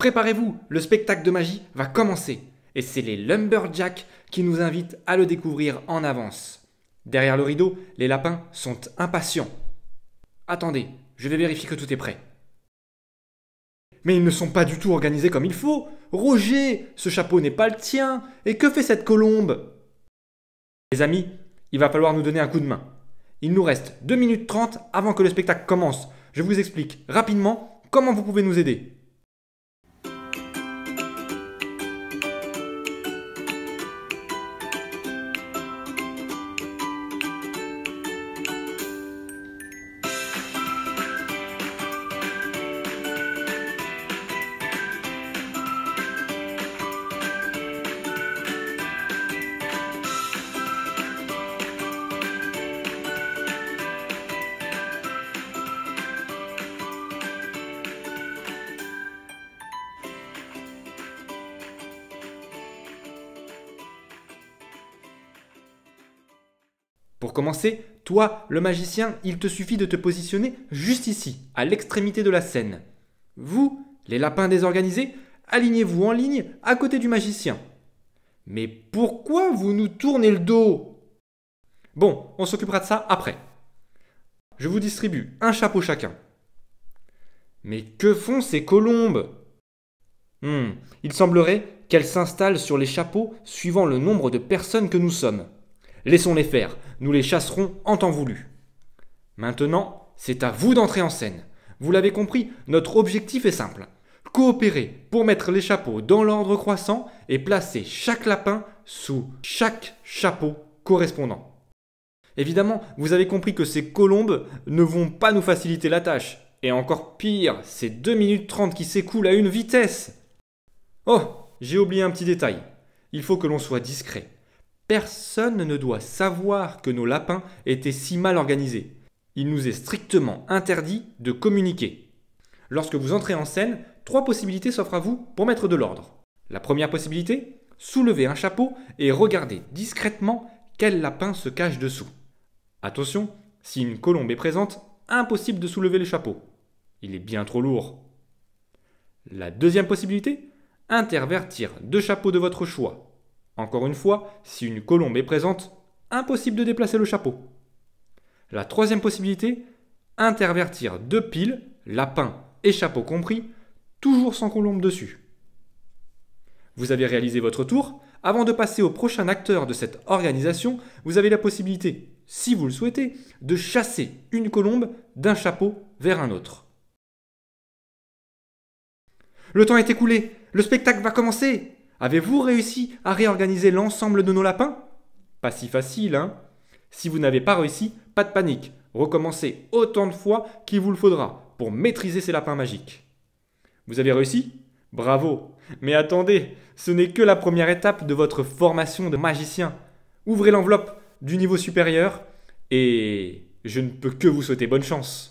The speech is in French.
Préparez-vous, le spectacle de magie va commencer. Et c'est les Lumberjacks qui nous invitent à le découvrir en avance. Derrière le rideau, les lapins sont impatients. Attendez, je vais vérifier que tout est prêt. Mais ils ne sont pas du tout organisés comme il faut. Roger, ce chapeau n'est pas le tien. Et que fait cette colombe? Les amis, il va falloir nous donner un coup de main. Il nous reste 2 minutes 30 avant que le spectacle commence. Je vous explique rapidement comment vous pouvez nous aider. Pour commencer, toi, le magicien, il te suffit de te positionner juste ici, à l'extrémité de la scène. Vous, les lapins désorganisés, alignez-vous en ligne à côté du magicien. Mais pourquoi vous nous tournez le dos? Bon, on s'occupera de ça après. Je vous distribue un chapeau chacun. Mais que font ces colombes? Il semblerait qu'elles s'installent sur les chapeaux suivant le nombre de personnes que nous sommes. Laissons-les faire, nous les chasserons en temps voulu. Maintenant, c'est à vous d'entrer en scène. Vous l'avez compris, notre objectif est simple. Coopérer pour mettre les chapeaux dans l'ordre croissant et placer chaque lapin sous chaque chapeau correspondant. Évidemment, vous avez compris que ces colombes ne vont pas nous faciliter la tâche. Et encore pire, c'est 2 minutes 30 qui s'écoulent à une vitesse. Oh, j'ai oublié un petit détail. Il faut que l'on soit discret. Personne ne doit savoir que nos lapins étaient si mal organisés. Il nous est strictement interdit de communiquer. Lorsque vous entrez en scène, 3 possibilités s'offrent à vous pour mettre de l'ordre. La première possibilité, soulever un chapeau et regarder discrètement quel lapin se cache dessous. Attention, si une colombe est présente, impossible de soulever le chapeau. Il est bien trop lourd. La deuxième possibilité, intervertir 2 chapeaux de votre choix. Encore une fois, si une colombe est présente, impossible de déplacer le chapeau. La troisième possibilité, intervertir 2 piles, lapin et chapeau compris, toujours sans colombe dessus. Vous avez réalisé votre tour. Avant de passer au prochain acteur de cette organisation, vous avez la possibilité, si vous le souhaitez, de chasser une colombe d'un chapeau vers un autre. Le temps est écoulé, le spectacle va commencer. Avez-vous réussi à réorganiser l'ensemble de nos lapins? Pas si facile, hein? Si vous n'avez pas réussi, pas de panique. Recommencez autant de fois qu'il vous le faudra pour maîtriser ces lapins magiques. Vous avez réussi? Bravo! Mais attendez, ce n'est que la première étape de votre formation de magicien. Ouvrez l'enveloppe du niveau supérieur et je ne peux que vous souhaiter bonne chance.